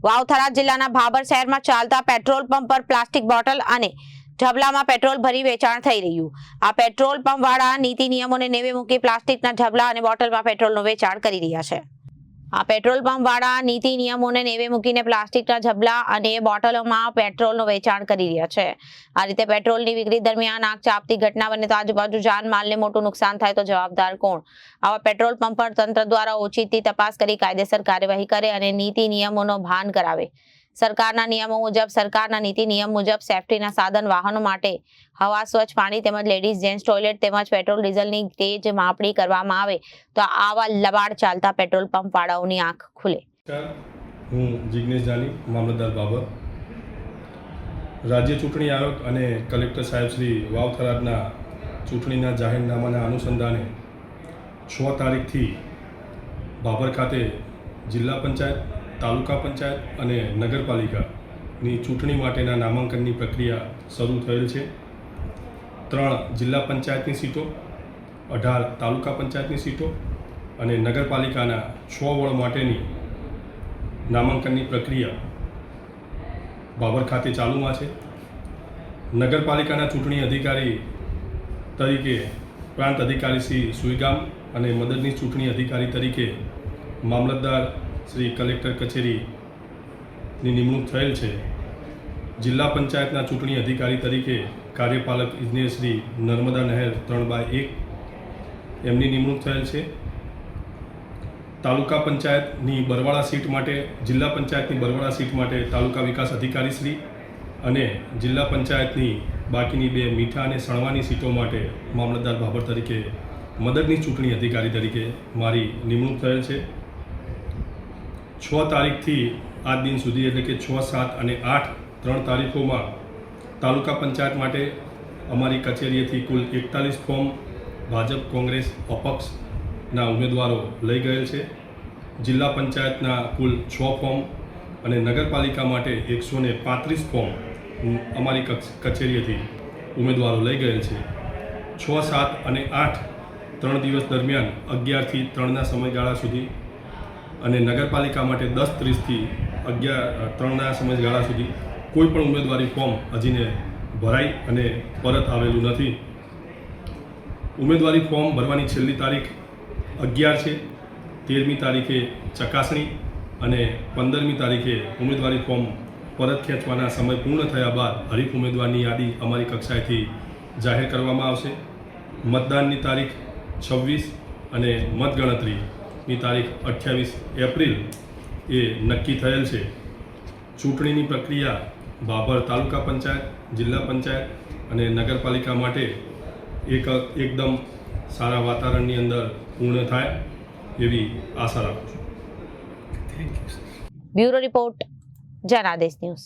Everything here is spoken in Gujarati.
વાવ જિલ્લાના ભાભર શહેરમાં ચાલતા પેટ્રોલ પંપ પર પ્લાસ્ટિક બોટલ અને ઢબલામાં પેટ્રોલ ભરી વેચાણ થઈ રહ્યું. આ પેટ્રોલ પંપ વાળા નીતિ નિયમોને નેવે મૂકી પ્લાસ્ટિકના ઢબલા અને બોટલમાં પેટ્રોલનું વેચાણ કરી રહ્યા છે. આ પેટ્રોલ પંપ વાળા નીતિ નિયમોને નેવે મૂકીને પ્લાસ્ટિકના ઢબલા અને બોટલોમાં પેટ્રોલનું વેચાણ કરી રહ્યા છે. આ રીતે પેટ્રોલની વિક્રી દરમિયાન આગ ચાપતી ઘટના બને તો આજુબાજુ જાનમાલને મોટું નુકસાન થાય તો જવાબદાર કોણ? આવા પેટ્રોલ પંપ પર તંત્ર દ્વારા ઓચિતી તપાસ કરી કાયદેસર કાર્યવાહી કરે અને નીતિ નિયમોનો ભાન કરાવે. સરકારના નિયમો મુજબ સરકારના નીતિ નિયમ મુજબ સેફટીના સાધન વાહનો માટે હવા, સ્વચ્છ પાણી તેમજ લેડીઝ જેન્ટ્સ ટોયલેટ તેમજ પેટ્રોલ ડીઝલની તેજ માપણી કરવામાં આવે તો આવા લબાડ ચાલતા પેટ્રોલ પંપ વાળાઓની આંખ ખુલે. હું જિગ્નેશ જાની, મામલતદાર ભાભર. રાજ્ય ચૂંટણી આયોગ અને કલેક્ટર સાહેબ શ્રી વાવ થરાદના ચૂંટણીના જાહેરનામાના અનુસંધાને 6 તારીખથી ભાભર ખાતે જિલ્લા પંચાયત, તાલુકા પંચાયત અને નગરપાલિકાની ચૂંટણી માટેના નામાંકનની પ્રક્રિયા શરૂ થયેલ છે. 3 જિલ્લા પંચાયતની સીટો, 18 તાલુકા પંચાયતની સીટો અને નગરપાલિકાના 6 વોર્ડ માટેની નામાંકનની પ્રક્રિયા ભાભર ખાતે ચાલુમાં છે. નગરપાલિકાના ચૂંટણી અધિકારી તરીકે પ્રાંત અધિકારી શ્રી સુઈગામ અને મદદનીશ ચૂંટણી અધિકારી તરીકે મામલતદાર શ્રી કલેક્ટર કચેરીની નિમણૂક થયેલ છે. જિલ્લા પંચાયતના ચૂંટણી અધિકારી તરીકે કાર્યપાલક ઇજનેર શ્રી નર્મદા નહેર 3/1 એમની નિમણૂક થયેલ છે. તાલુકા પંચાયતની બરવાળા સીટ માટે, જિલ્લા પંચાયતની બરવાળા સીટ માટે તાલુકા વિકાસ અધિકારી શ્રી અને જિલ્લા પંચાયતની બાકીની 2 મીઠા અને સણવાની સીટો માટે મામલતદાર ભાભર તરીકે મદદની ચૂંટણી અધિકારી તરીકે મારી નિમણૂક થયેલ છે. 6 તારીખથી આજ દિન સુધી એટલે કે 6, 7 અને 8 3 તારીખોમાં તાલુકા પંચાયત માટે અમારી કચેરીએથી કુલ 41 ફોર્મ ભાજપ, કોંગ્રેસ, અપક્ષના ઉમેદવારો લઈ ગયેલ છે. જિલ્લા પંચાયતના કુલ 6 ફોર્મ અને નગરપાલિકા માટે 135 ફોર્મ અમારી કચેરીએથી ઉમેદવારો લઈ ગયેલ છે. 6, 7 અને 8 3 દિવસ દરમિયાન 11 થી 3ના સમયગાળા સુધી અને નગરપાલિકા માટે 10:30 થી 3ના સમયગાળા સુધી કોઈ પણ ઉમેદવારી ફોર્મ હજીને ભરાઈ અને પરત આવેલું નથી. ઉમેદવારી ફોર્મ ભરવાની છેલ્લી તારીખ 11 છે. 13મી તારીખે ચકાસણી અને 15મી તારીખે ઉમેદવારી ફોર્મ પરત ખેંચવાના સમય પૂર્ણ થયા બાદ હરીફ ઉમેદવારની યાદી અમારી કક્ષાએથી જાહેર કરવામાં આવશે. મતદાનની તારીખ 26 અને મતગણતરીની તારીખ 28 એપ્રિલ એ નક્કી થયેલ છે. ચૂંટણીની પ્રક્રિયા ભાભર તાલુકા પંચાયત, જિલ્લા પંચાયત અને નગરપાલિકા માટે એકદમ સારા વાતાવરણની અંદર પૂર્ણ થાય એવી આશા રાખું છું. Bureau report, Janadesh news.